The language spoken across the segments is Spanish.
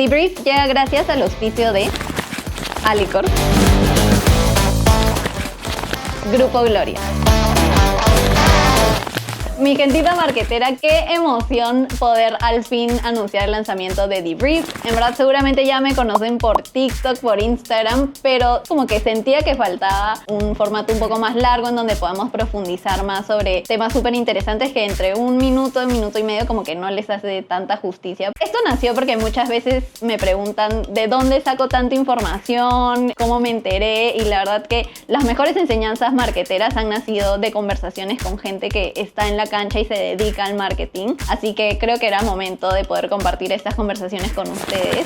Debrief llega gracias al auspicio de Alicorp, Grupo Gloria. Mi gentita marquetera, qué emoción poder al fin anunciar el lanzamiento de Debrief. En verdad seguramente ya me conocen por TikTok, por Instagram, pero como que sentía que faltaba un formato un poco más largo en donde podamos profundizar más sobre temas súper interesantes que entre un minuto y medio como que no les hace tanta justicia. Esto nació porque muchas veces me preguntan de dónde saco tanta información, cómo me enteré, y la verdad que las mejores enseñanzas marqueteras han nacido de conversaciones con gente que está en la cancha y se dedica al marketing, así que creo que era momento de poder compartir estas conversaciones con ustedes.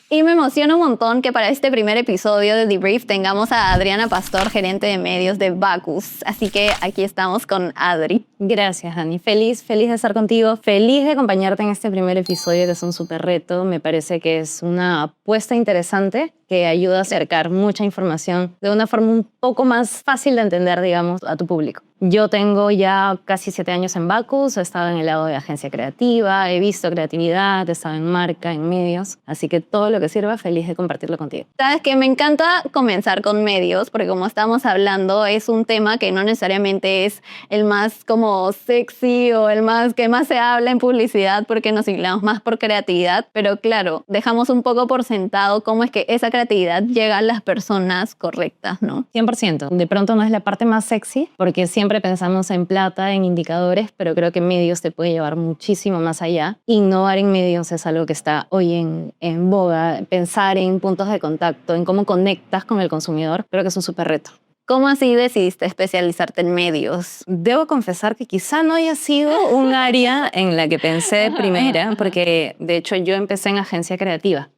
Y me emociona un montón que para este primer episodio de Debrief tengamos a Adriana Pastor, gerente de medios de Bacus. Así que aquí estamos con Adri. Gracias, Dani. Feliz de estar contigo. Feliz de acompañarte en este primer episodio, que es un súper reto. Me parece que es una apuesta interesante que ayuda a acercar mucha información de una forma un poco más fácil de entender, digamos, a tu público. Yo tengo ya casi 7 años en Bacus, he estado en el lado de agencia creativa, he visto creatividad, he estado en marca, en medios, así que todo lo que sirva, feliz de compartirlo contigo. Sabes que me encanta comenzar con medios, porque como estamos hablando, es un tema que no necesariamente es el más como sexy o el más que más se habla en publicidad, porque nos inclinamos más por creatividad, pero claro, dejamos un poco por sentado cómo es que esa creatividad llega a las personas correctas, ¿no? 100%. De pronto no es la parte más sexy, porque siempre pensamos en plata, en indicadores, pero creo que medios te puede llevar muchísimo más allá. Innovar en medios es algo que está hoy en boga. Pensar en puntos de contacto, en cómo conectas con el consumidor, creo que es un súper reto. ¿Cómo así decidiste especializarte en medios? Debo confesar que quizá no haya sido un área en la que pensé de primera, porque de hecho yo empecé en agencia creativa.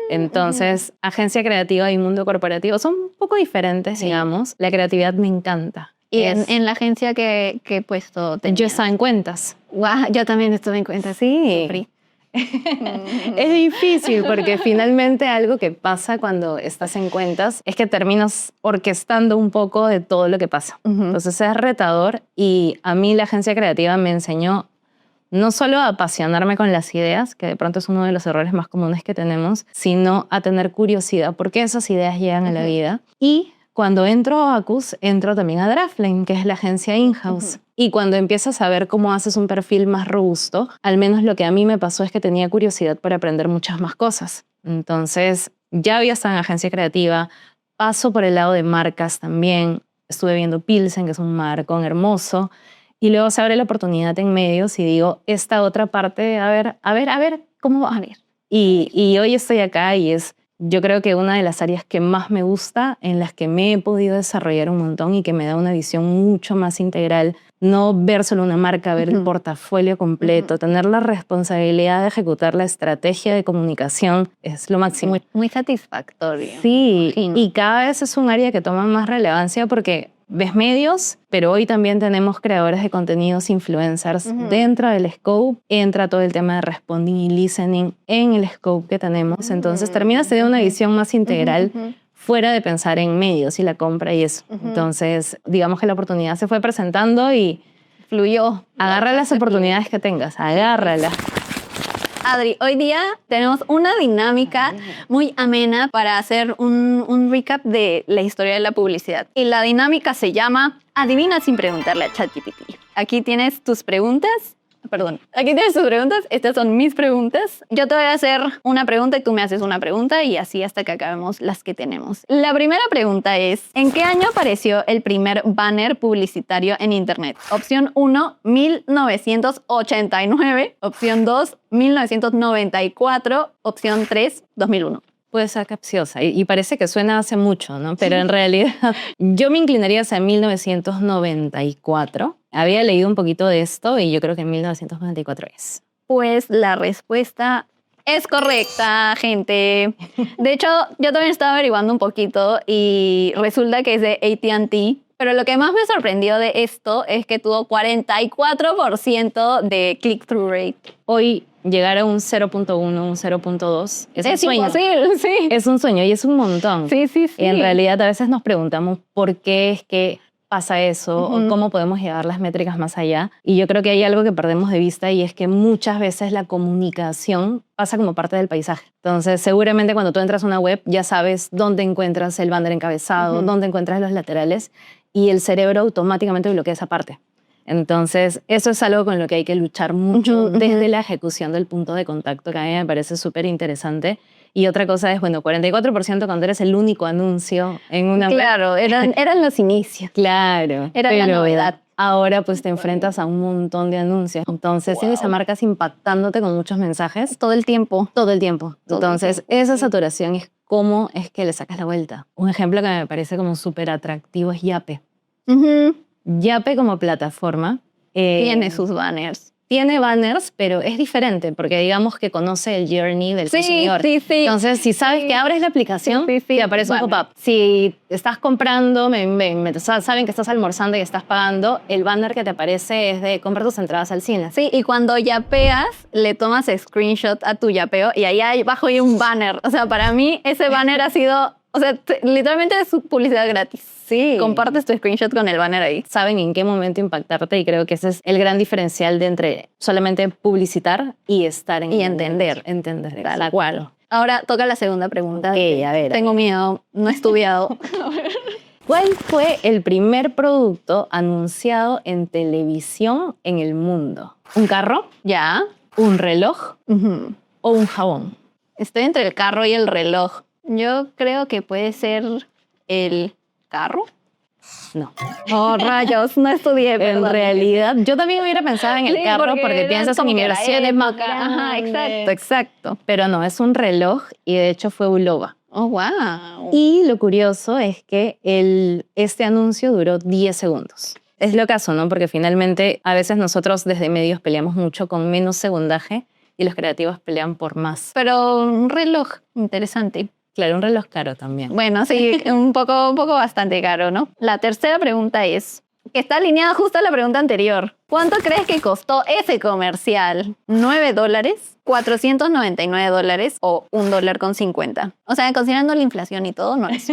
Entonces, agencia creativa y mundo corporativo son un poco diferentes, digamos. La creatividad me encanta. ¿Y en la agencia qué puesto tenías? Yo estaba en cuentas. Wow, yo también estuve en cuentas. Sí. Es difícil porque finalmente algo que pasa cuando estás en cuentas es que terminas orquestando un poco de todo lo que pasa. Entonces es retador, y a mí la agencia creativa me enseñó no solo a apasionarme con las ideas, que de pronto es uno de los errores más comunes que tenemos, sino a tener curiosidad por qué esas ideas llegan a la vida. Y cuando entro a Bacus, entro también a Draftline, que es la agencia in-house. Y cuando empiezas a ver cómo haces un perfil más robusto, al menos lo que a mí me pasó es que tenía curiosidad por aprender muchas más cosas. Entonces, ya había estado en agencia creativa, paso por el lado de marcas también. Estuve viendo Pilsen, que es un marcón hermoso. Y luego se abre la oportunidad en medios y digo, esta otra parte, a ver, ¿cómo va a ver? Y hoy estoy acá y es, yo creo que una de las áreas que más me gusta, en las que me he podido desarrollar un montón y que me da una visión mucho más integral. No ver solo una marca, ver el portafolio completo, tener la responsabilidad de ejecutar la estrategia de comunicación es lo máximo. Muy satisfactorio. Sí, y cada vez es un área que toma más relevancia porque ves medios, pero hoy también tenemos creadores de contenidos, influencers. Dentro del scope entra todo el tema de responding y listening en el scope que tenemos. Entonces terminas teniendo una visión más integral fuera de pensar en medios y la compra y eso. Entonces, digamos que la oportunidad se fue presentando y fluyó. Agarra las oportunidades que tengas, agárralas. Adri, hoy día tenemos una dinámica muy amena para hacer un recap de la historia de la publicidad. Y la dinámica se llama Adivina sin preguntarle a ChatGPT. Aquí tienes tus preguntas. Aquí tienes tus preguntas. Estas son mis preguntas. Yo te voy a hacer una pregunta y tú me haces una pregunta y así hasta que acabemos las que tenemos. La primera pregunta es, ¿en qué año apareció el primer banner publicitario en Internet? Opción 1, 1989. Opción 2, 1994. Opción 3, 2001. Puede ser capciosa y parece que suena hace mucho, ¿no? Pero en realidad yo me inclinaría hacia 1994. Había leído un poquito de esto y yo creo que 1994 es. Pues la respuesta es correcta, gente. De hecho, yo también estaba averiguando un poquito y resulta que es de AT&T. Pero lo que más me sorprendió de esto es que tuvo 44% de click-through rate. Hoy llegar a un 0.1, un 0.2 es un sueño. Imposible, sí. Es un sueño y es un montón. Sí. Y en realidad a veces nos preguntamos por qué es que pasa eso o cómo podemos llevar las métricas más allá. Y yo creo que hay algo que perdemos de vista y es que muchas veces la comunicación pasa como parte del paisaje. Entonces, seguramente cuando tú entras a una web ya sabes dónde encuentras el banner encabezado, dónde encuentras los laterales y el cerebro automáticamente bloquea esa parte. Entonces, eso es algo con lo que hay que luchar mucho desde la ejecución del punto de contacto, que a mí me parece súper interesante. Y otra cosa es, bueno, 44% cuando eres el único anuncio en una web. Claro, eran los inicios. Claro. Era la novedad. Ahora pues te enfrentas a un montón de anuncios. Entonces tienes a marcas impactándote con muchos mensajes. Todo el tiempo. Todo el tiempo. Entonces esa saturación es cómo es que le sacas la vuelta. Un ejemplo que me parece como súper atractivo es Yape. Yape como plataforma. Tiene sus banners. Tiene banners, pero es diferente porque digamos que conoce el journey del consumidor. Sí. Entonces, si sabes que abres la aplicación, te aparece un pop-up. Si estás comprando, saben que estás almorzando y estás pagando, el banner que te aparece es de compra tus entradas al cine. Sí, y cuando yapeas, le tomas screenshot a tu yapeo y ahí abajo hay un banner. O sea, para mí ese banner ha sido... O sea, literalmente es publicidad gratis. Sí. Compartes tu screenshot con el banner ahí. Saben en qué momento impactarte y creo que ese es el gran diferencial de entre solamente publicitar y estar en... Y entender. Entender, Tal cual. Ahora toca la segunda pregunta. Ok, a ver. Tengo miedo, no he estudiado. ¿Cuál fue el primer producto anunciado en televisión en el mundo? ¿Un carro? ¿Ya? ¿Un reloj? ¿O un jabón? Estoy entre el carro y el reloj. Yo creo que puede ser el carro. No. Oh, rayos, no estudié. En realidad, yo también hubiera pensado en el carro porque piensas en inversiones más grandes. Ajá, exacto. Pero no, es un reloj y de hecho fue Bulova. Oh, wow. Y lo curioso es que este anuncio duró 10 segundos. Es lo caso, ¿no? Porque finalmente a veces nosotros desde medios peleamos mucho con menos segundaje y los creativos pelean por más. Pero un reloj interesante. Claro, un reloj caro también. Bueno, sí, un poco bastante caro, ¿no? La tercera pregunta es, que está alineada justo a la pregunta anterior. ¿Cuánto crees que costó ese comercial? ¿$9, $499 o $1.50? O sea, considerando la inflación y todo, no es.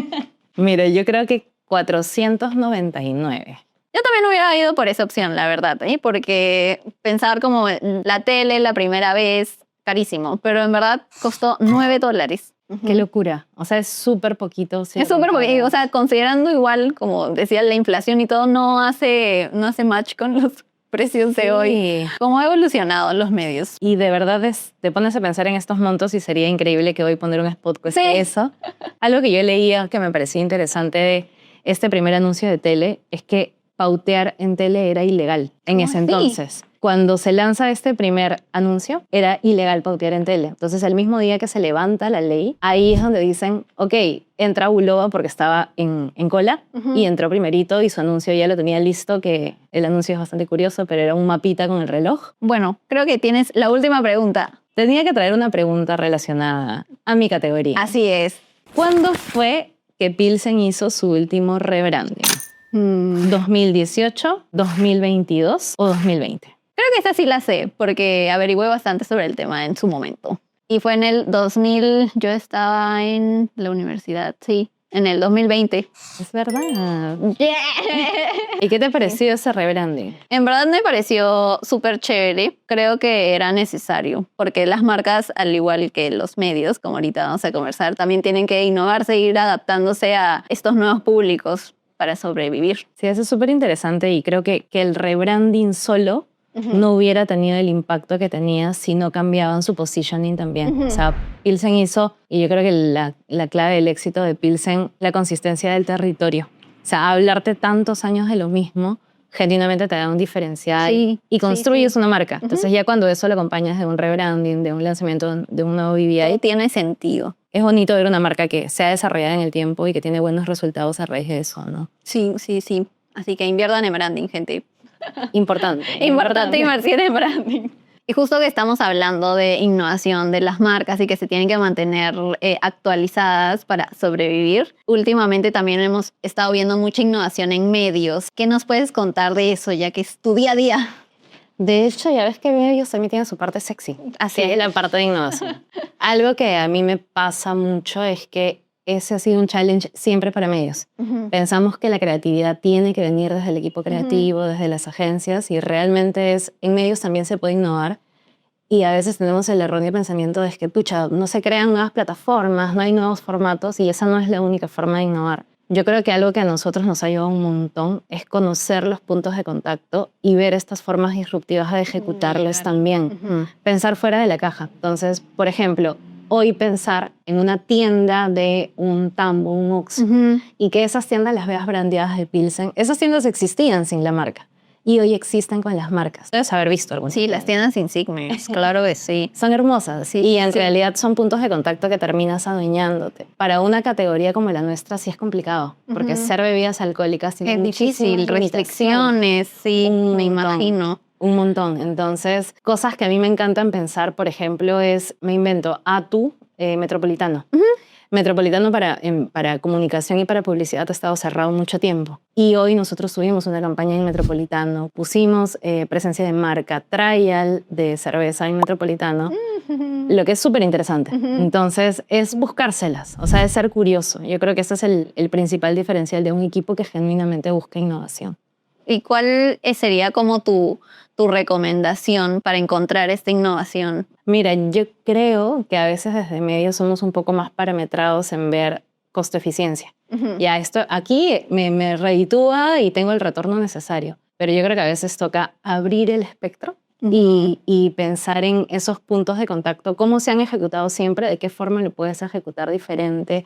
Mira, yo creo que 499. Yo también hubiera ido por esa opción, la verdad, ¿eh? Porque pensar como la tele la primera vez, carísimo, pero en verdad costó $9. Qué locura. O sea, es súper poquito. Es súper poquito. O sea, considerando igual, como decía, la inflación y todo, no hace match con los precios de hoy. Cómo ha evolucionado los medios. Y de verdad te pones a pensar en estos montos y sería increíble que hoy poner un spot cueste eso. Algo que yo leía que me parecía interesante de este primer anuncio de tele es que pautear en tele era ilegal en ese entonces. Cuando se lanza este primer anuncio, era ilegal pautear en tele. Entonces, el mismo día que se levanta la ley, ahí es donde dicen, ok, entra Bulova porque estaba en cola y entró primerito y su anuncio ya lo tenía listo, que el anuncio es bastante curioso, pero era un mapita con el reloj. Bueno, creo que tienes la última pregunta. Tenía que traer una pregunta relacionada a mi categoría. Así es. ¿Cuándo fue que Pilsen hizo su último rebranding? ¿2018, 2022 o 2020? Creo que esta sí la sé, porque averigüé bastante sobre el tema en su momento. Y fue en el 2000, yo estaba en la universidad, sí, en el 2020. Es verdad. Yeah. ¿Y qué te pareció ese rebranding? En verdad me pareció súper chévere. Creo que era necesario, porque las marcas, al igual que los medios, como ahorita vamos a conversar, también tienen que innovarse, ir adaptándose a estos nuevos públicos para sobrevivir. Sí, eso es súper interesante y creo que el rebranding solo no hubiera tenido el impacto que tenía si no cambiaban su positioning también. O sea, Pilsen hizo, y yo creo que la clave del éxito de Pilsen, la consistencia del territorio. O sea, hablarte tantos años de lo mismo, genuinamente te da un diferencial y construyes una marca. Entonces ya cuando eso lo acompañas de un rebranding, de un lanzamiento de un nuevo BBI, todo tiene sentido. Es bonito ver una marca que se ha desarrollado en el tiempo y que tiene buenos resultados a raíz de eso, ¿no? Sí. Así que inviertan en branding, gente. Importante inversión en branding. Y justo que estamos hablando de innovación de las marcas y que se tienen que mantener actualizadas para sobrevivir, últimamente también hemos estado viendo mucha innovación en medios. ¿Qué nos puedes contar de eso, ya que es tu día a día? De hecho, ya ves que medios también tienen su parte sexy. Así es la parte de innovación. Algo que a mí me pasa mucho es que ese ha sido un challenge siempre para medios. Pensamos que la creatividad tiene que venir desde el equipo creativo, desde las agencias, y realmente en medios también se puede innovar. Y a veces tenemos el erróneo pensamiento de que, pucha, no se crean nuevas plataformas, no hay nuevos formatos, y esa no es la única forma de innovar. Yo creo que algo que a nosotros nos ha ayudado un montón es conocer los puntos de contacto y ver estas formas disruptivas de ejecutarlos también. Pensar fuera de la caja. Entonces, por ejemplo, hoy pensar en una tienda de un Tambo, un Ox, y que esas tiendas las veas brandeadas de Pilsen. Esas tiendas existían sin la marca y hoy existen con las marcas. Debes haber visto algunas. Sí, las tiendas insignes, claro que sí. Son hermosas, sí, y en realidad son puntos de contacto que terminas adueñándote. Para una categoría como la nuestra sí es complicado, porque ser bebidas alcohólicas tiene es difícil, restricciones, sí, me imagino. Un montón. Entonces, cosas que a mí me encantan pensar, por ejemplo, me invento Atu Metropolitano. Metropolitano para comunicación y para publicidad ha estado cerrado mucho tiempo. Y hoy nosotros tuvimos una campaña en Metropolitano, pusimos presencia de marca, trial de cerveza en Metropolitano, lo que es súper interesante. Entonces, es buscárselas, o sea, es ser curioso. Yo creo que ese es el principal diferencial de un equipo que genuinamente busca innovación. ¿Y cuál sería como tu recomendación para encontrar esta innovación? Mira, yo creo que a veces desde medios somos un poco más parametrados en ver costo-eficiencia. Ya esto aquí me reditúa y tengo el retorno necesario, pero yo creo que a veces toca abrir el espectro y pensar en esos puntos de contacto, cómo se han ejecutado siempre, de qué forma lo puedes ejecutar diferente,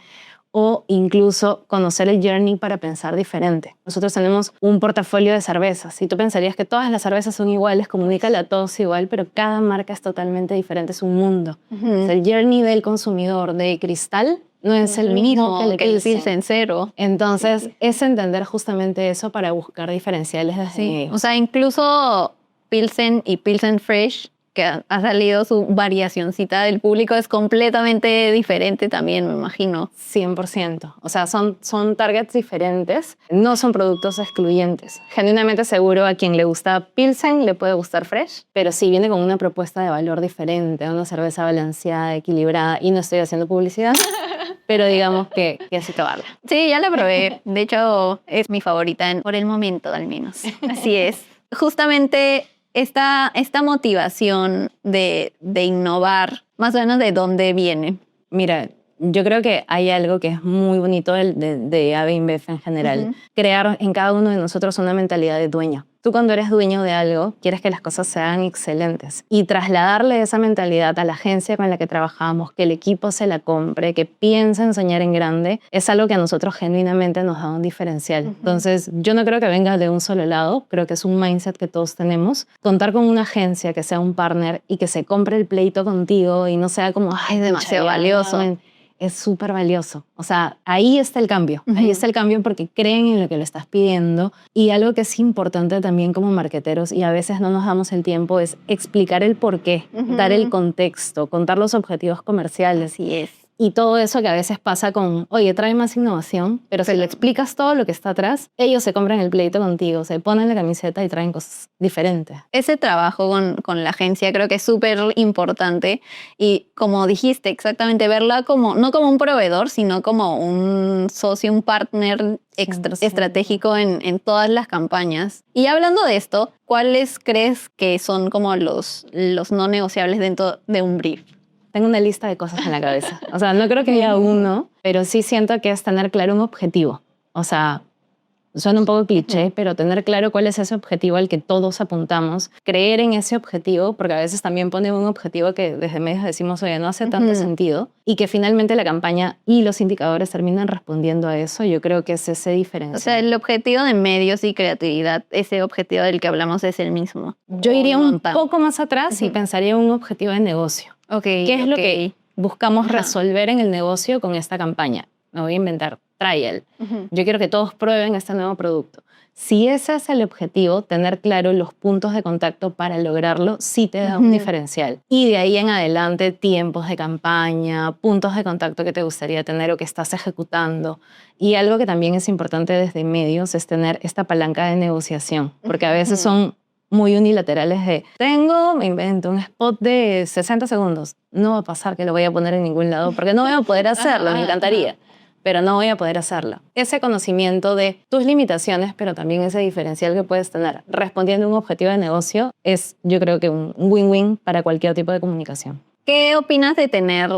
o incluso conocer el journey para pensar diferente. Nosotros tenemos un portafolio de cervezas y tú pensarías que todas las cervezas son iguales, comunícale a todos igual, pero cada marca es totalmente diferente, es un mundo. O sea, el journey del consumidor de Cristal no es el mismo que el Pilsen Cero. Entonces, es entender justamente eso para buscar diferenciales desde medios. O sea, incluso Pilsen y Pilsen Fresh, que ha salido su variacioncita del público, es completamente diferente también, me imagino. 100%. O sea, son targets diferentes, no son productos excluyentes. Genuinamente seguro a quien le gusta Pilsen le puede gustar Fresh, pero sí viene con una propuesta de valor diferente, una cerveza balanceada, equilibrada, y no estoy haciendo publicidad, pero digamos que sí tomarla. Sí, ya la probé. De hecho, es mi favorita por el momento, al menos. Así es. Justamente esta motivación de innovar, más o menos, ¿de dónde viene? Mira, yo creo que hay algo que es muy bonito de AB InBev en general. Crear en cada uno de nosotros una mentalidad de dueño. Tú cuando eres dueño de algo, quieres que las cosas sean excelentes. Y trasladarle esa mentalidad a la agencia con la que trabajamos, que el equipo se la compre, que piense en soñar en grande, es algo que a nosotros genuinamente nos da un diferencial. Entonces, yo no creo que venga de un solo lado, creo que es un mindset que todos tenemos. Contar con una agencia que sea un partner y que se compre el pleito contigo y no sea como, ay, es demasiado valioso. Es súper valioso. O sea, ahí está el cambio. Ahí está el cambio porque creen en lo que le estás pidiendo. Y algo que es importante también como marketeros, y a veces no nos damos el tiempo, es explicar el porqué, dar el contexto, contar los objetivos comerciales. Así es. Y todo eso que a veces pasa con, oye, trae más innovación, pero si le explicas todo lo que está atrás, ellos se compran el pleito contigo, se ponen la camiseta y traen cosas diferentes. Ese trabajo con la agencia creo que es súper importante y, como dijiste, exactamente verla como, no como un proveedor, sino como un socio, un partner estratégico en todas las campañas. Y hablando de esto, ¿cuáles crees que son como los no negociables dentro de un brief? Tengo una lista de cosas en la cabeza. O sea, no creo que haya uno, pero sí siento que es tener claro un objetivo. O sea, suena un poco cliché, pero tener claro cuál es ese objetivo al que todos apuntamos, creer en ese objetivo, porque a veces también pone un objetivo que desde medios decimos, oye, no hace tanto sentido, y que finalmente la campaña y los indicadores terminan respondiendo a eso. Yo creo que es ese diferencial. O sea, el objetivo de medios y creatividad, ese objetivo del que hablamos es el mismo. Yo iría un poco más atrás y pensaría en un objetivo de negocio. ¿Qué es lo que buscamos resolver en el negocio con esta campaña? Me voy a inventar trial. Yo quiero que todos prueben este nuevo producto. Si ese es el objetivo, tener claro los puntos de contacto para lograrlo sí te da un diferencial. Y de ahí en adelante, tiempos de campaña, puntos de contacto que te gustaría tener o que estás ejecutando. Y algo que también es importante desde medios es tener esta palanca de negociación, porque a veces son muy unilaterales de, me invento un spot de 60 segundos. No va a pasar que lo voy a poner en ningún lado porque no voy a poder hacerlo, me encantaría. pero no voy a poder hacerlo. Ese conocimiento de tus limitaciones, pero también ese diferencial que puedes tener respondiendo a un objetivo de negocio es, yo creo que un win-win para cualquier tipo de comunicación. ¿Qué opinas de tener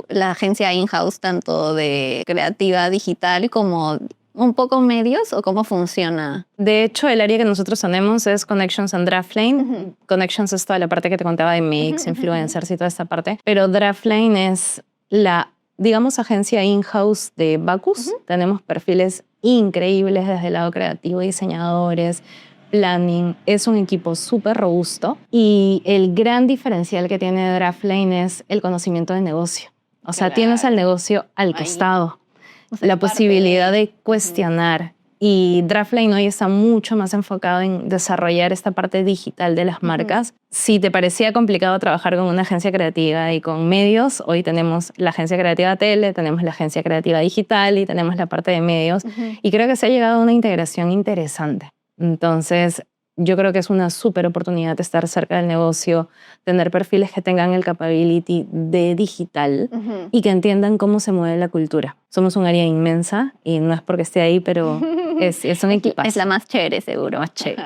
la agencia in-house tanto de creativa digital como un poco medios o cómo funciona? De hecho, el área que nosotros tenemos es Connections and Draftlane. Connections es toda la parte que te contaba de mix, influencers y toda esta parte. Pero Draftlane es la, digamos, agencia in-house de Bacus. Tenemos perfiles increíbles desde el lado creativo, diseñadores, planning. Es un equipo súper robusto y el gran diferencial que tiene Draftlane es el conocimiento de negocio. O sea, tienes el negocio al costado. O sea, la posibilidad de cuestionar. Y Draftlane hoy está mucho más enfocado en desarrollar esta parte digital de las marcas. Si te parecía complicado trabajar con una agencia creativa y con medios, hoy tenemos la agencia creativa tele, tenemos la agencia creativa digital y tenemos la parte de medios. Y creo que se ha llegado a una integración interesante. Entonces, yo creo que es una súper oportunidad de estar cerca del negocio, tener perfiles que tengan el capability de digital y que entiendan cómo se mueve la cultura. Somos un área inmensa y no es porque esté ahí, pero es un equipazo. Es la más chévere, seguro. Más chévere.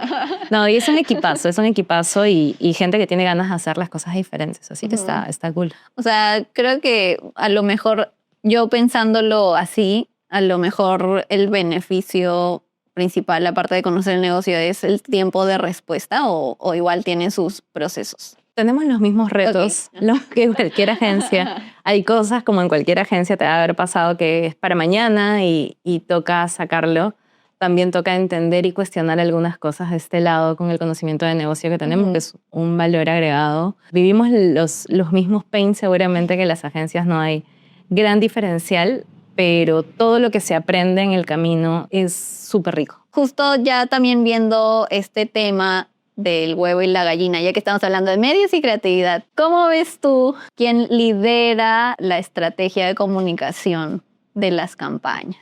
No, y es un equipazo y gente que tiene ganas de hacer las cosas diferentes. Así que está cool. O sea, creo que a lo mejor, yo pensándolo así, a lo mejor el beneficio principal, aparte de conocer el negocio, es el tiempo de respuesta o igual tiene sus procesos. Tenemos los mismos retos, los que cualquier agencia. Hay cosas como en cualquier agencia te va a haber pasado que es para mañana y toca sacarlo. También toca entender y cuestionar algunas cosas de este lado con el conocimiento de negocio que tenemos, que es un valor agregado. Vivimos los mismos pains seguramente que las agencias, no hay gran diferencial, pero todo lo que se aprende en el camino es súper rico. Justo ya también viendo este tema del huevo y la gallina, ya que estamos hablando de medios y creatividad, ¿cómo ves tú quién lidera la estrategia de comunicación de las campañas?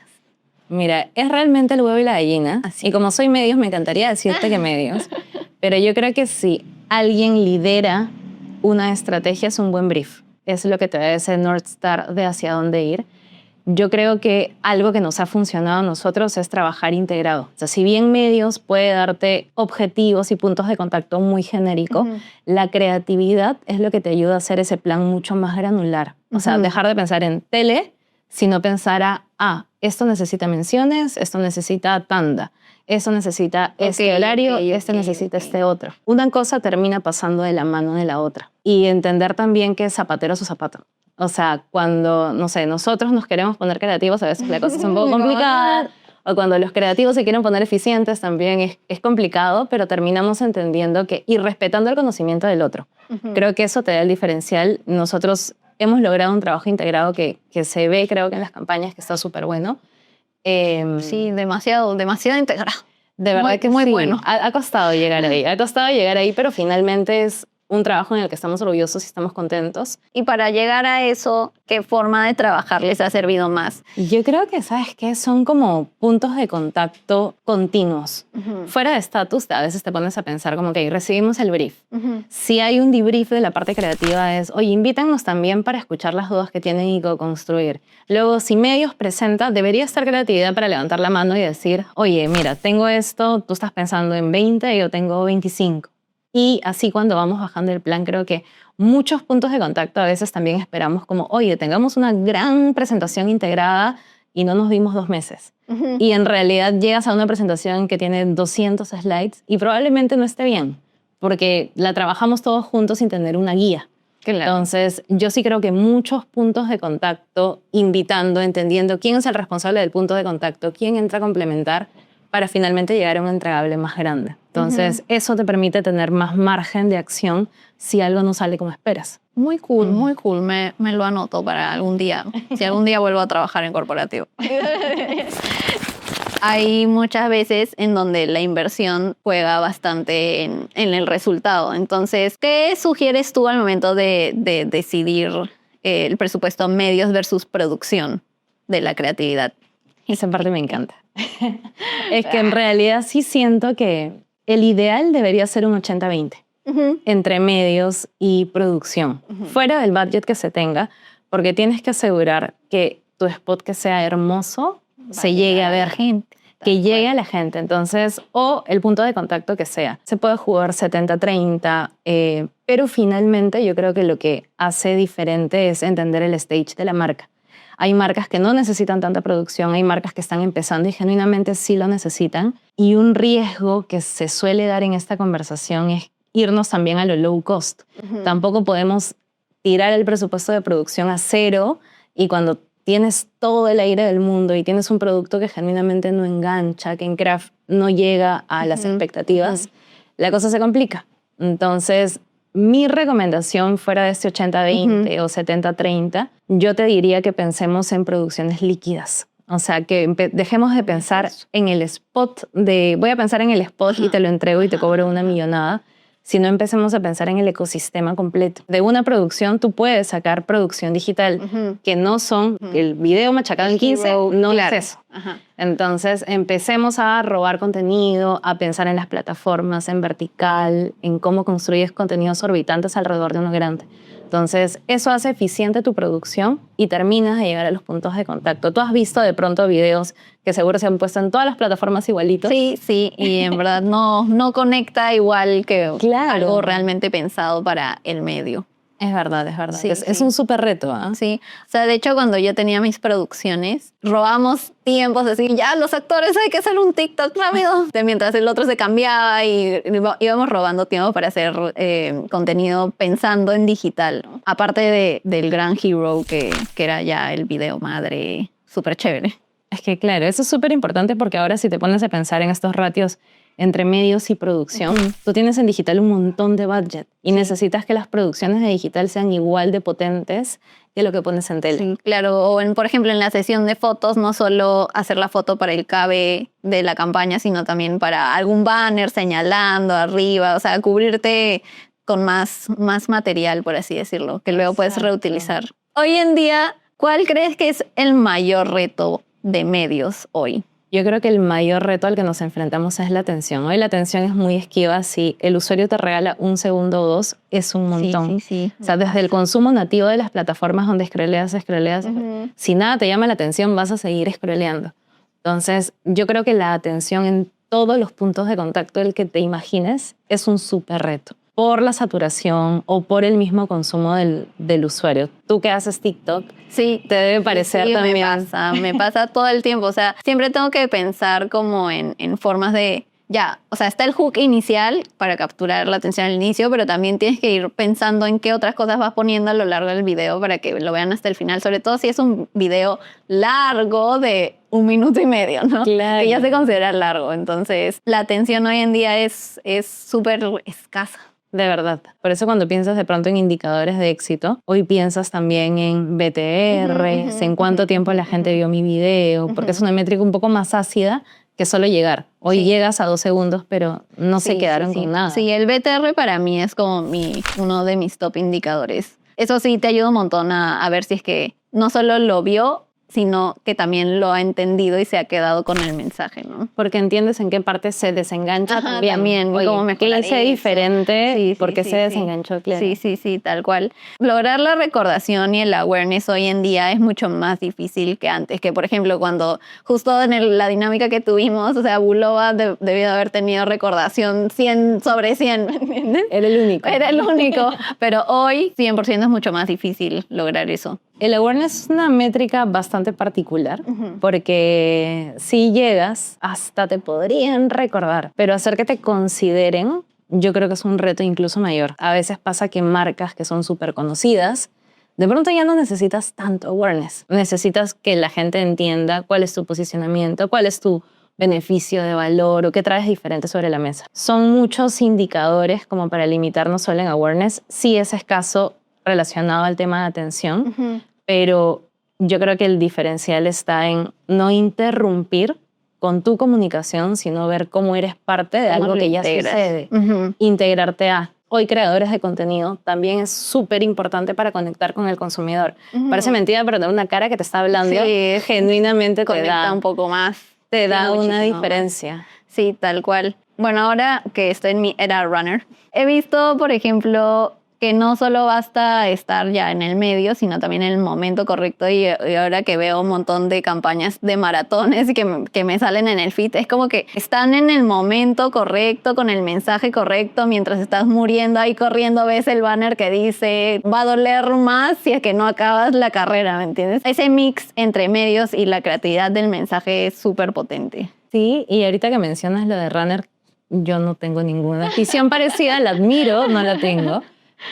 Mira, es realmente el huevo y la gallina. Así. Y como soy medios, me encantaría decirte que medios, pero yo creo que si alguien lidera una estrategia es un buen brief. Es lo que te da ese North Star de hacia dónde ir. Yo creo que algo que nos ha funcionado a nosotros es trabajar integrado. O sea, si bien medios puede darte objetivos y puntos de contacto muy genéricos, la creatividad es lo que te ayuda a hacer ese plan mucho más granular. O sea, dejar de pensar en tele, sino pensar esto necesita menciones, esto necesita tanda, esto necesita este horario, necesita este otro. Una cosa termina pasando de la mano de la otra. Y entender también que zapatero a su zapato. O sea, cuando, no sé, nosotros nos queremos poner creativos, a veces la cosa es un poco complicada. O cuando los creativos se quieren poner eficientes también es complicado, pero terminamos entendiendo que, y respetando el conocimiento del otro. Creo que eso te da el diferencial. Nosotros hemos logrado un trabajo integrado que se ve, creo que en las campañas, que está súper bueno. Sí, demasiado integrado. De verdad que muy bueno. Ha costado llegar ahí, pero finalmente es un trabajo en el que estamos orgullosos y estamos contentos. Y para llegar a eso, ¿qué forma de trabajar les ha servido más? Yo creo que, ¿sabes qué? Son como puntos de contacto continuos. Fuera de estatus, a veces te pones a pensar como que recibimos el brief. Si hay un debrief de la parte creativa es, oye, invítanos también para escuchar las dudas que tienen y co-construir. Luego, si medios presenta, debería estar creatividad para levantar la mano y decir, oye, mira, tengo esto, tú estás pensando en 20 y yo tengo 25. Y así cuando vamos bajando el plan, creo que muchos puntos de contacto a veces también esperamos como, oye, tengamos una gran presentación integrada y no nos dimos 2 meses. Y en realidad llegas a una presentación que tiene 200 slides y probablemente no esté bien, porque la trabajamos todos juntos sin tener una guía. Claro. Entonces, yo sí creo que muchos puntos de contacto, invitando, entendiendo quién es el responsable del punto de contacto, quién entra a complementar, para finalmente llegar a un entregable más grande. Entonces, eso te permite tener más margen de acción si algo no sale como esperas. Muy cool, muy cool. Me lo anoto para algún día, si algún día vuelvo a trabajar en corporativo. Hay muchas veces en donde la inversión juega bastante en el resultado. Entonces, ¿qué sugieres tú al momento de decidir el presupuesto medios versus producción de la creatividad? Esa parte me encanta. Es que en realidad sí siento que el ideal debería ser un 80-20 entre medios y producción, fuera del budget que se tenga, porque tienes que asegurar que tu spot que sea hermoso se llegue a ver gente. Que llegue a la gente, entonces, o el punto de contacto que sea. Se puede jugar 70-30, pero finalmente yo creo que lo que hace diferente es entender el stage de la marca. Hay marcas que no necesitan tanta producción, hay marcas que están empezando y genuinamente sí lo necesitan. Y un riesgo que se suele dar en esta conversación es irnos también a lo low cost. Tampoco podemos tirar el presupuesto de producción a cero y cuando tienes todo el aire del mundo y tienes un producto que genuinamente no engancha, que en craft no llega a las expectativas, la cosa se complica. Entonces, mi recomendación fuera de este 80-20 o 70-30, yo te diría que pensemos en producciones líquidas. O sea, que dejemos de pensar en el spot voy a pensar en el spot y te lo entrego y te cobro una millonada, sino empecemos a pensar en el ecosistema completo. De una producción tú puedes sacar producción digital, que no son el video machacado en 15, no es eso. Entonces empecemos a robar contenido, a pensar en las plataformas, en vertical, en cómo construyes contenidos orbitantes alrededor de uno grande. Entonces, eso hace eficiente tu producción y terminas de llegar a los puntos de contacto. Tú has visto de pronto videos que seguro se han puesto en todas las plataformas igualitos. Sí, y en verdad no conecta igual que algo realmente pensado para el medio. Es verdad. Sí, es un súper reto. Sí, o sea, de hecho cuando yo tenía mis producciones, robamos tiempos, decir, ya los actores hay que hacer un TikTok rápido, mientras el otro se cambiaba y íbamos robando tiempo para hacer contenido pensando en digital, ¿no? Aparte del gran hero que era ya el video madre, súper chévere. Es que claro, eso es súper importante porque ahora si te pones a pensar en estos ratios entre medios y producción, tú tienes en digital un montón de budget y necesitas que las producciones de digital sean igual de potentes que lo que pones en tele. Sí, claro, o por ejemplo en la sesión de fotos, no solo hacer la foto para el KB de la campaña, sino también para algún banner señalando arriba, o sea, cubrirte con más material, por así decirlo, que luego puedes reutilizar. Hoy en día, ¿cuál crees que es el mayor reto de medios hoy? Yo creo que el mayor reto al que nos enfrentamos es la atención. Hoy la atención es muy esquiva. Si el usuario te regala un segundo o dos, es un montón. Sí. O sea, desde el consumo nativo de las plataformas donde scrolleas, si nada te llama la atención, vas a seguir scrolleando. Entonces, yo creo que la atención en todos los puntos de contacto del que te imagines es un súper reto. Por la saturación o por el mismo consumo del usuario. Tú que haces TikTok, sí, te debe parecer también. Me pasa todo el tiempo. O sea, siempre tengo que pensar como en formas de, o sea, está el hook inicial para capturar la atención al inicio, pero también tienes que ir pensando en qué otras cosas vas poniendo a lo largo del video para que lo vean hasta el final. Sobre todo si es un video largo de 1 minuto y medio, ¿no? Claro. Que ya se considera largo. Entonces, la atención hoy en día es súper escasa. De verdad. Por eso cuando piensas de pronto en indicadores de éxito, hoy piensas también en BTR, en cuánto tiempo la gente vio mi video, porque es una métrica un poco más ácida que solo llegar. Hoy llegas a 2 segundos, pero no se quedaron con nada. Sí, el BTR para mí es como uno de mis top indicadores. Eso sí te ayuda un montón a ver si es que no solo lo vio, sino que también lo ha entendido y se ha quedado con el mensaje, ¿no? Porque entiendes en qué parte se desengancha también. Oye, cómo ¿qué hice diferente? ¿Por qué se desenganchó? Claro. Sí, tal cual. Lograr la recordación y el awareness hoy en día es mucho más difícil que antes. Que, por ejemplo, cuando justo en la dinámica que tuvimos, o sea, Bulova debió de haber tenido recordación 100 sobre 100, ¿me entiendes? Era el único. Pero hoy 100% es mucho más difícil lograr eso. El awareness es una métrica bastante particular porque si llegas, hasta te podrían recordar, pero hacer que te consideren, yo creo que es un reto incluso mayor. A veces pasa que marcas que son súper conocidas, de pronto ya no necesitas tanto awareness. Necesitas que la gente entienda cuál es tu posicionamiento, cuál es tu beneficio de valor o qué traes diferente sobre la mesa. Son muchos indicadores como para limitarnos solo en awareness. Sí es escaso relacionado al tema de atención, pero yo creo que el diferencial está en no interrumpir con tu comunicación, sino ver cómo eres parte de algo que ya sucede. Integrarte a. Hoy creadores de contenido también es súper importante para conectar con el consumidor. Parece mentira, pero da una cara que te está hablando genuinamente conecta un poco más. Te da una diferencia. Más. Sí, tal cual. Bueno, ahora que estoy en mi era runner, he visto, por ejemplo, que no solo basta estar ya en el medio, sino también en el momento correcto. Y ahora que veo un montón de campañas de maratones y que me salen en el feed, es como que están en el momento correcto, con el mensaje correcto, mientras estás muriendo ahí corriendo, ves el banner que dice va a doler más si es que no acabas la carrera, ¿me entiendes? Ese mix entre medios y la creatividad del mensaje es súper potente. Sí, y ahorita que mencionas lo de runner, yo no tengo ninguna afición parecida, la admiro, no la tengo,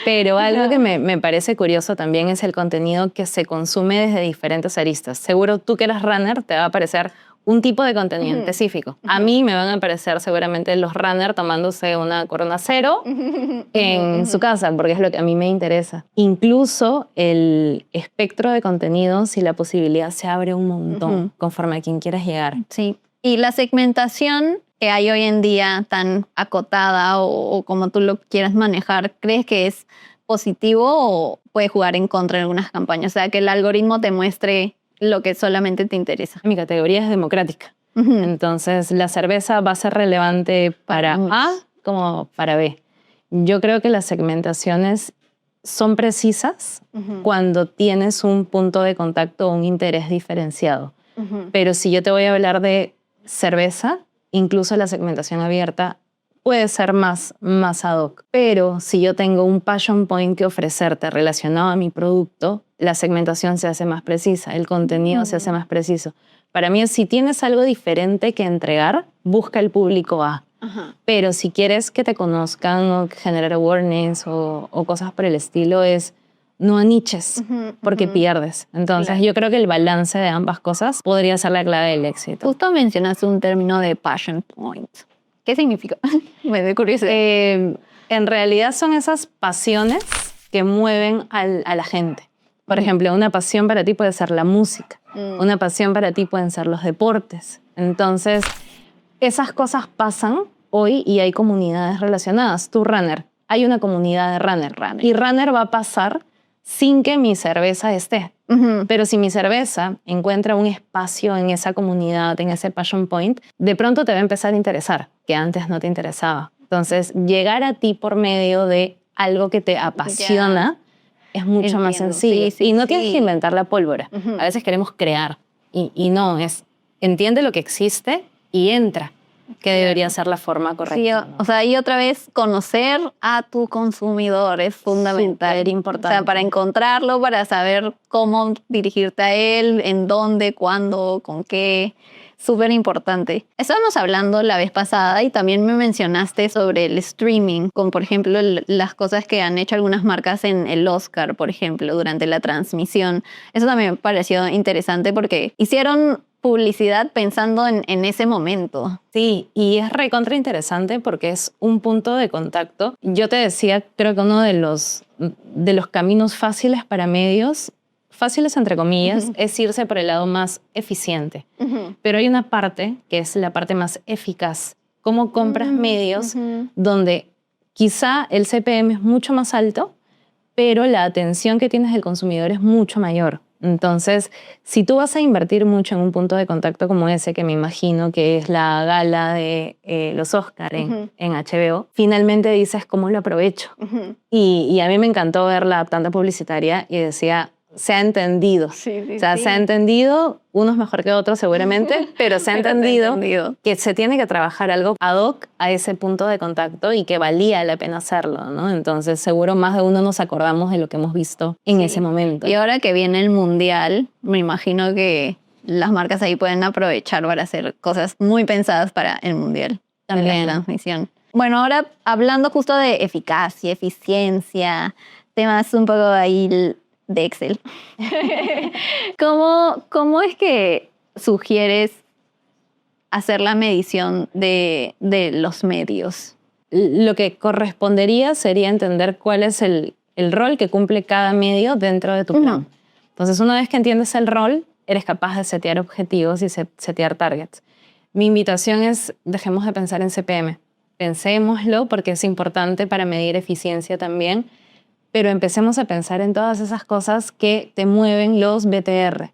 pero algo que me parece curioso también es el contenido que se consume desde diferentes aristas. Seguro tú que eres runner te va a aparecer un tipo de contenido específico. A mí me van a aparecer seguramente los runners tomándose una Corona Cero en su casa, porque es lo que a mí me interesa. Incluso el espectro de contenidos y la posibilidad se abre un montón conforme a quien quieras llegar. Sí. Y la segmentación que hay hoy en día tan acotada o como tú lo quieras manejar, ¿crees que es positivo o puede jugar en contra de algunas campañas? O sea, que el algoritmo te muestre lo que solamente te interesa. Mi categoría es democrática. Entonces, la cerveza va a ser relevante para A como para B. Yo creo que las segmentaciones son precisas cuando tienes un punto de contacto o un interés diferenciado. Pero si yo te voy a hablar de cerveza, incluso la segmentación abierta puede ser más ad hoc. Pero si yo tengo un passion point que ofrecerte relacionado a mi producto, la segmentación se hace más precisa, el contenido se hace más preciso. Para mí, si tienes algo diferente que entregar, busca el público A. Pero si quieres que te conozcan o generar awareness o cosas por el estilo, es no aniches, porque pierdes. Entonces, yo creo que el balance de ambas cosas podría ser la clave del éxito. Justo mencionaste un término de passion point. ¿Qué significa? Me da curiosidad. En realidad son esas pasiones que mueven a la gente. Por ejemplo, una pasión para ti puede ser la música. Una pasión para ti pueden ser los deportes. Entonces, esas cosas pasan hoy y hay comunidades relacionadas. Tú, runner, hay una comunidad de runner. Y runner va a pasar sin que mi cerveza esté. Pero si mi cerveza encuentra un espacio en esa comunidad, en ese passion point, de pronto te va a empezar a interesar, que antes no te interesaba. Entonces, llegar a ti por medio de algo que te apasiona es mucho más sencillo. Y no tienes que inventar la pólvora. A veces queremos crear. Y no, entiende lo que existe y entra, que debería ser la forma correcta. Sí, o sea, y otra vez, conocer a tu consumidor es fundamental. Súper importante. O sea, para encontrarlo, para saber cómo dirigirte a él, en dónde, cuándo, con qué. Súper importante. Estábamos hablando la vez pasada y también me mencionaste sobre el streaming, con por ejemplo las cosas que han hecho algunas marcas en el Oscar, por ejemplo, durante la transmisión. Eso también me pareció interesante porque hicieron publicidad pensando en ese momento. Sí, y es recontra interesante porque es un punto de contacto. Yo te decía, creo que uno de los caminos fáciles para medios, fáciles entre comillas, es irse por el lado más eficiente. Pero hay una parte que es la parte más eficaz. Cómo compras medios donde quizá el CPM es mucho más alto, pero la atención que tienes del consumidor es mucho mayor. Entonces, si tú vas a invertir mucho en un punto de contacto como ese, que me imagino que es la gala de los Oscar en HBO, finalmente dices, ¿cómo lo aprovecho? Y a mí me encantó ver la tanda publicitaria y decía, se ha entendido. Se ha entendido, unos mejor que otros seguramente, pero se ha entendido que se tiene que trabajar algo ad hoc a ese punto de contacto y que valía la pena hacerlo, ¿no? Entonces seguro más de uno nos acordamos de lo que hemos visto en ese momento. Y ahora que viene el Mundial, me imagino que las marcas ahí pueden aprovechar para hacer cosas muy pensadas para el Mundial. También la transmisión. Bueno, ahora hablando justo de eficacia, eficiencia, temas un poco ahí de Excel. ¿Cómo es que sugieres hacer la medición de los medios? Lo que correspondería sería entender cuál es el rol que cumple cada medio dentro de tu plan. Entonces, una vez que entiendes el rol, eres capaz de setear objetivos y setear targets. Mi invitación es, dejemos de pensar en CPM. Pensémoslo porque es importante para medir eficiencia también, pero empecemos a pensar en todas esas cosas que te mueven los BTR,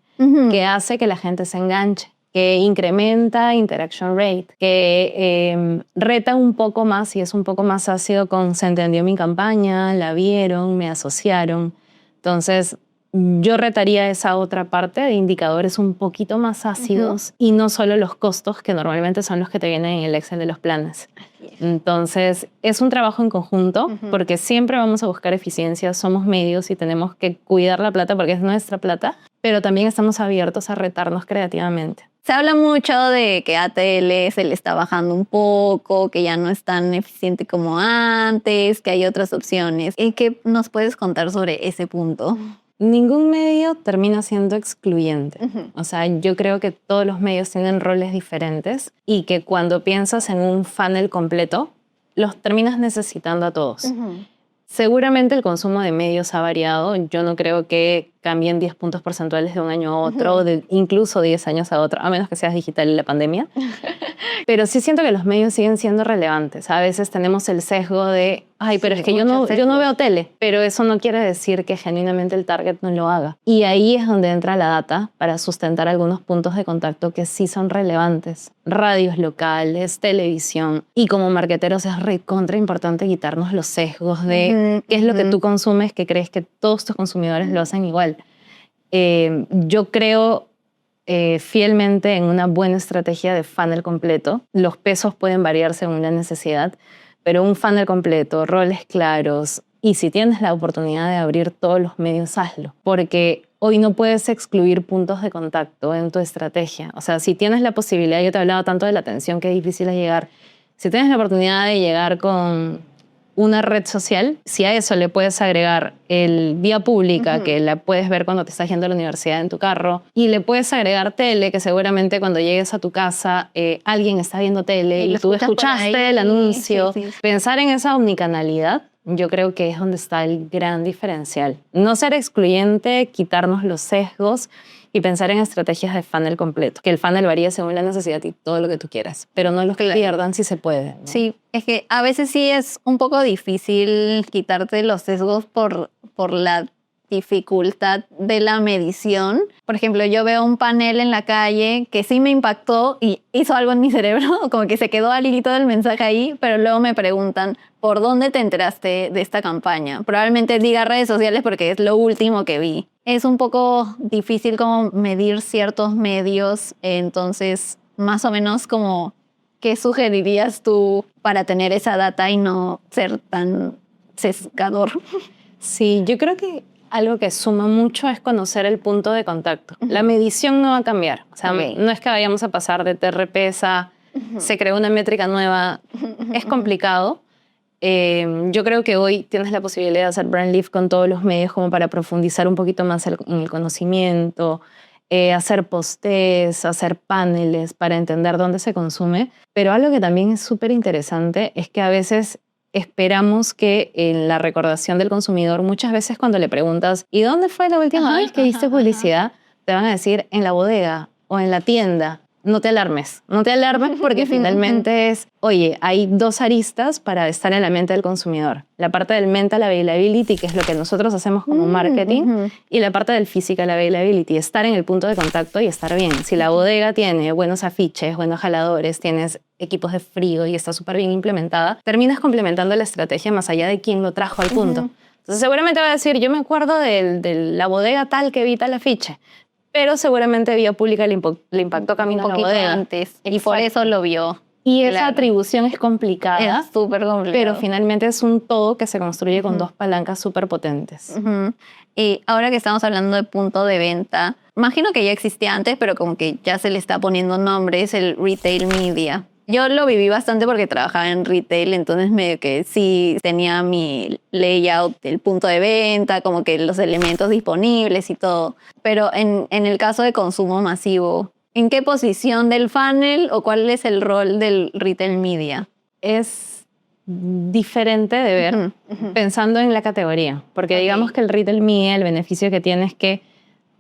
que hace que la gente se enganche. que incrementa interaction rate, que reta un poco más y es un poco más ácido con se entendió mi campaña, la vieron, me asociaron. Entonces, yo retaría esa otra parte de indicadores un poquito más ácidos y no solo los costos, que normalmente son los que te vienen en el Excel de los planes. Entonces, es un trabajo en conjunto porque siempre vamos a buscar eficiencia, somos medios y tenemos que cuidar la plata porque es nuestra plata, pero también estamos abiertos a retarnos creativamente. Se habla mucho de que ATL se le está bajando un poco, que ya no es tan eficiente como antes, que hay otras opciones. ¿Qué nos puedes contar sobre ese punto? Ningún medio termina siendo excluyente. O sea, yo creo que todos los medios tienen roles diferentes y que cuando piensas en un funnel completo, los terminas necesitando a todos. Seguramente el consumo de medios ha variado. Yo no creo que cambien 10 puntos porcentuales de un año a otro, o de incluso 10 años a otro, a menos que seas digital y la pandemia. Pero sí siento que los medios siguen siendo relevantes. A veces tenemos el sesgo de, ay, pero es que yo no veo tele. Pero eso no quiere decir que genuinamente el target no lo haga. Y ahí es donde entra la data para sustentar algunos puntos de contacto que sí son relevantes. Radios locales, televisión. Y como marketeros es recontra importante quitarnos los sesgos de qué es lo que tú consumes, que crees que todos tus consumidores lo hacen igual. Yo creo fielmente en una buena estrategia de funnel completo. Los pesos pueden variar según la necesidad, pero un funnel completo, roles claros, y si tienes la oportunidad de abrir todos los medios, hazlo. Porque hoy no puedes excluir puntos de contacto en tu estrategia. O sea, si tienes la posibilidad, yo te hablaba tanto de la atención, que es difícil es llegar. Si tienes la oportunidad de llegar con una red social, si a eso le puedes agregar el vía pública, que la puedes ver cuando te estás yendo a la universidad en tu carro, y le puedes agregar tele, que seguramente cuando llegues a tu casa alguien está viendo tele y tú escuchaste el anuncio. Sí. Pensar en esa omnicanalidad, yo creo que es donde está el gran diferencial. No ser excluyente, quitarnos los sesgos y pensar en estrategias de funnel completo. Que el funnel varía según la necesidad y todo lo que tú quieras, pero no los pierdan si se puede, ¿no? Sí, es que a veces sí es un poco difícil quitarte los sesgos por la dificultad de la medición. Por ejemplo, yo veo un panel en la calle que sí me impactó y hizo algo en mi cerebro, como que se quedó al hilito del mensaje ahí, pero luego me preguntan, ¿por dónde te enteraste de esta campaña? Probablemente diga redes sociales porque es lo último que vi. Es un poco difícil como medir ciertos medios, entonces más o menos como, ¿qué sugerirías tú para tener esa data y no ser tan sesgador? Sí, yo creo que algo que suma mucho es conocer el punto de contacto. La medición no va a cambiar. O sea, no es que vayamos a pasar de TRPs a se creó una métrica nueva. Es complicado. Yo creo que hoy tienes la posibilidad de hacer brand lift con todos los medios como para profundizar un poquito más en el conocimiento, hacer post-tests, hacer paneles para entender dónde se consume. Pero algo que también es súper interesante es que a veces esperamos que en la recordación del consumidor, muchas veces cuando le preguntas ¿y dónde fue la última vez que viste publicidad? Te van a decir en la bodega o en la tienda. No te alarmes porque finalmente es, oye, hay dos aristas para estar en la mente del consumidor. La parte del mental availability, que es lo que nosotros hacemos como marketing, y la parte del physical availability, estar en el punto de contacto y estar bien. Si la bodega tiene buenos afiches, buenos jaladores, tienes equipos de frío y está súper bien implementada, terminas complementando la estrategia más allá de quién lo trajo al punto. Entonces seguramente va a decir, yo me acuerdo de la bodega tal que vi tal afiche, pero seguramente vía pública le impactó camino a la bodega antes. Exacto. Y por eso lo vio. Y esa atribución es complicada. Es súper complicada. Pero finalmente es un todo que se construye con dos palancas súper potentes. Y ahora que estamos hablando de punto de venta, imagino que ya existía antes, pero como que ya se le está poniendo nombre, es el retail media. Yo lo viví bastante porque trabajaba en retail, entonces medio que sí tenía mi layout del punto de venta, como que los elementos disponibles y todo. Pero en el caso de consumo masivo, ¿en qué posición del funnel o cuál es el rol del retail media? Es diferente de ver pensando en la categoría, porque digamos que el retail media, el beneficio que tiene es que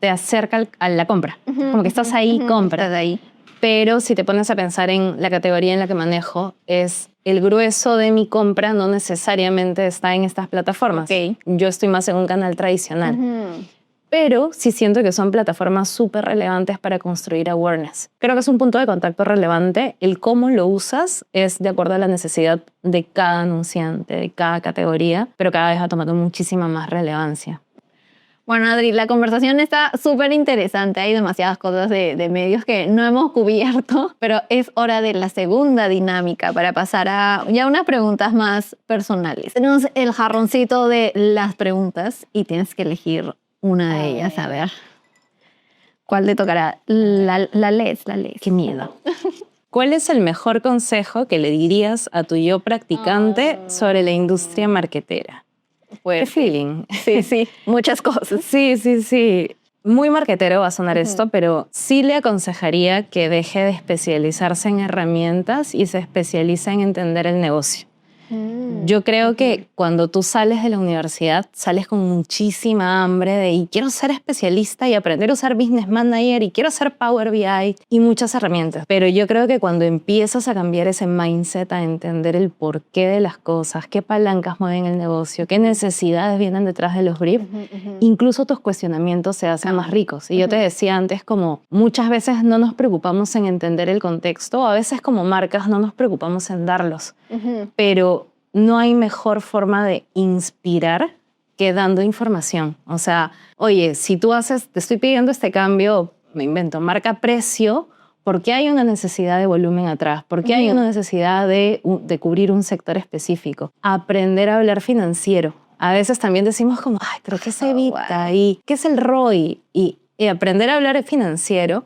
te acerca a la compra, como que estás ahí, compras. Estás ahí. Pero si te pones a pensar en la categoría en la que manejo, es el grueso de mi compra no necesariamente está en estas plataformas. Yo estoy más en un canal tradicional. pero sí siento que son plataformas súper relevantes para construir awareness. Creo que es un punto de contacto relevante. El cómo lo usas es de acuerdo a la necesidad de cada anunciante, de cada categoría, pero cada vez va tomando muchísima más relevancia. Bueno, Adri, la conversación está súper interesante. Hay demasiadas cosas de medios que no hemos cubierto, pero es hora de la segunda dinámica para pasar a ya unas preguntas más personales. Tenemos el jarroncito de las preguntas y tienes que elegir una de ellas. A ver, ¿cuál te tocará? La lees. Qué miedo. ¿Cuál es el mejor consejo que le dirías a tu yo practicante sobre la industria marketera? Pues, ¿Qué feeling? Sí, muchas cosas. Sí. Muy marketero va a sonar esto, pero sí le aconsejaría que deje de especializarse en herramientas y se especialice en entender el negocio. Yo creo que cuando tú sales de la universidad, sales con muchísima hambre de y quiero ser especialista y aprender a usar Business Manager y quiero hacer Power BI y muchas herramientas. Pero yo creo que cuando empiezas a cambiar ese mindset, a entender el porqué de las cosas, qué palancas mueven el negocio, qué necesidades vienen detrás de los briefs, incluso tus cuestionamientos se hacen más ricos. Y yo te decía antes, como muchas veces no nos preocupamos en entender el contexto, a veces como marcas no nos preocupamos en darlos, pero no hay mejor forma de inspirar que dando información. O sea, oye, si tú te estoy pidiendo este cambio, me invento, marca precio, ¿por qué hay una necesidad de volumen atrás? ¿Por qué hay una necesidad de cubrir un sector específico? Aprender a hablar financiero. A veces también decimos como, ay, pero ¿qué se evita? ¿Y qué es el ROI? Y aprender a hablar financiero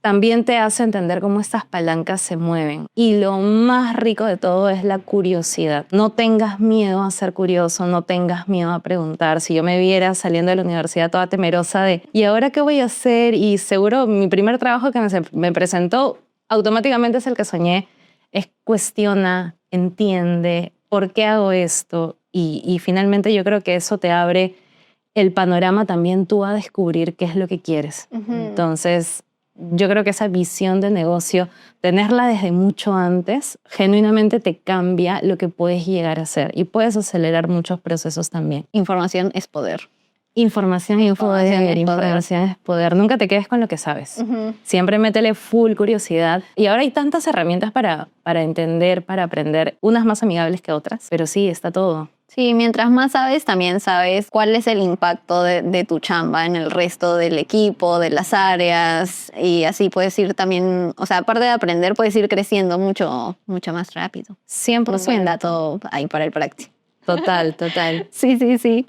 también te hace entender cómo estas palancas se mueven. Y lo más rico de todo es la curiosidad. No tengas miedo a ser curioso, no tengas miedo a preguntar. Si yo me viera saliendo de la universidad toda temerosa de ¿y ahora qué voy a hacer? Y seguro mi primer trabajo que me presentó automáticamente es el que soñé. Es cuestiona, entiende, ¿por qué hago esto? Y finalmente yo creo que eso te abre el panorama también tú a descubrir qué es lo que quieres. Entonces, yo creo que esa visión de negocio, tenerla desde mucho antes, genuinamente te cambia lo que puedes llegar a hacer y puedes acelerar muchos procesos también. Información es poder. Información es poder. Nunca te quedes con lo que sabes. Siempre métele full curiosidad. Y ahora hay tantas herramientas para entender, para aprender, unas más amigables que otras, pero sí, está todo. Sí, mientras más sabes, también sabes cuál es el impacto de tu chamba en el resto del equipo, de las áreas, y así puedes ir también, o sea, aparte de aprender, puedes ir creciendo mucho más rápido. 100%. Muy buen dato ahí para el práctico. Total. Sí.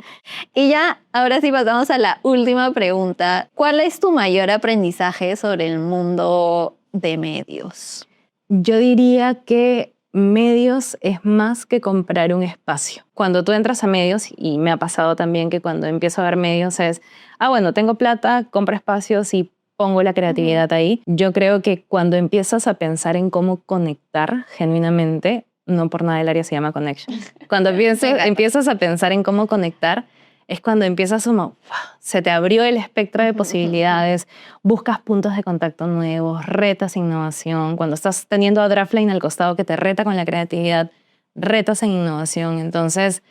Y ya, ahora sí pasamos a la última pregunta. ¿Cuál es tu mayor aprendizaje sobre el mundo de medios? Yo diría que medios es más que comprar un espacio. Cuando tú entras a medios, y me ha pasado también que cuando empiezo a ver medios es, bueno, tengo plata, compro espacios y pongo la creatividad ahí. Yo creo que cuando empiezas a pensar en cómo conectar genuinamente, no por nada el área se llama Connections. Cuando empiezas a pensar en cómo conectar, es cuando empiezas como, se te abrió el espectro de posibilidades, buscas puntos de contacto nuevos, retas innovación. Cuando estás teniendo a Draftline al costado que te reta con la creatividad, retas en innovación. Entonces,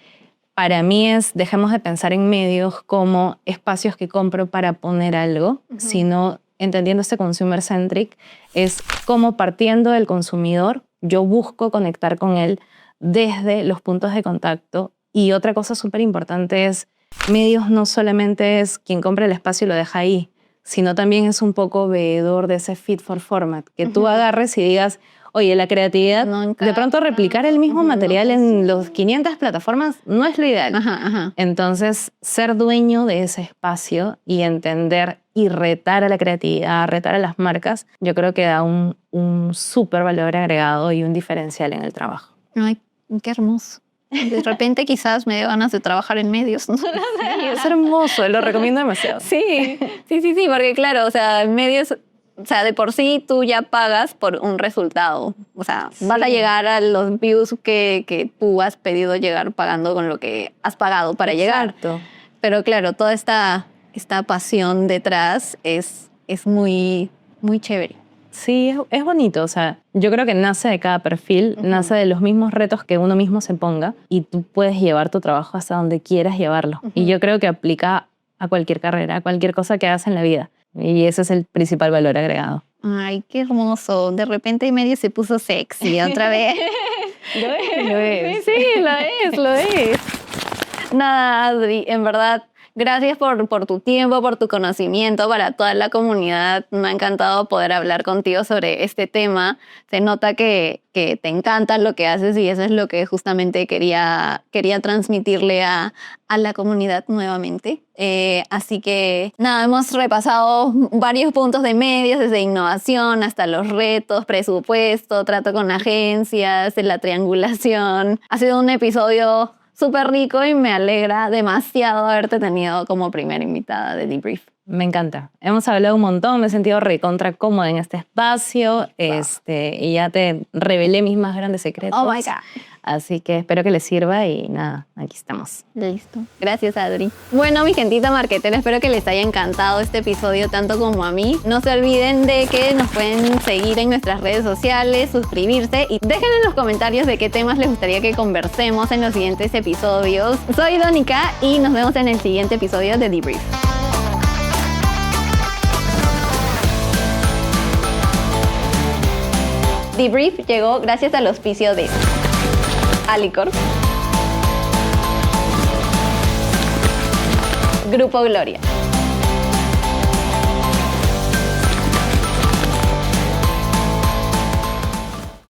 para mí dejemos de pensar en medios como espacios que compro para poner algo, sino entendiendo este consumer centric, es como partiendo del consumidor, yo busco conectar con él desde los puntos de contacto. Y otra cosa súper importante es, medios no solamente es quien compra el espacio y lo deja ahí, sino también es un poco veedor de ese fit for format, que tú agarres y digas, oye, la creatividad, de pronto replicar el mismo material en los 500 plataformas no es lo ideal. Entonces, ser dueño de ese espacio y entender y retar a la creatividad, retar a las marcas, yo creo que da un súper valor agregado y un diferencial en el trabajo. Ay, qué hermoso. De repente quizás me dé ganas de trabajar en medios. ¿No? Sí, es hermoso, lo recomiendo demasiado. Sí, porque claro, o sea, medios, o sea, de por sí tú ya pagas por un resultado. O sea, vas a llegar a los views que tú has pedido llegar pagando con lo que has pagado para llegar. Pero claro, toda esta pasión detrás es muy, muy chévere. Sí, es bonito. O sea, yo creo que nace de cada perfil, nace de los mismos retos que uno mismo se ponga y tú puedes llevar tu trabajo hasta donde quieras llevarlo. Y yo creo que aplica a cualquier carrera, a cualquier cosa que hagas en la vida. Y ese es el principal valor agregado. Ay, qué hermoso. De repente medio se puso sexy otra vez. Lo es. Sí, lo es. Nada, Adri, en verdad, gracias por tu tiempo, por tu conocimiento para toda la comunidad. Me ha encantado poder hablar contigo sobre este tema. Se nota que te encanta lo que haces y eso es lo que justamente quería transmitirle a la comunidad nuevamente. Así que nada, hemos repasado varios puntos de medios, desde innovación hasta los retos, presupuesto, trato con agencias, la triangulación. Ha sido un episodio súper rico y me alegra demasiado haberte tenido como primera invitada de Debrief. Me encanta. Hemos hablado un montón, me he sentido recontra cómoda en este espacio y ya te revelé mis más grandes secretos. Oh my God. Así que espero que les sirva y nada, aquí estamos. Listo. Gracias, Adri. Bueno, mi gentita marquetera, espero que les haya encantado este episodio tanto como a mí. No se olviden de que nos pueden seguir en nuestras redes sociales, suscribirse y dejen en los comentarios de qué temas les gustaría que conversemos en los siguientes episodios. Soy Donica y nos vemos en el siguiente episodio de Debrief. Debrief llegó gracias al auspicio de Alicorp, Grupo Gloria,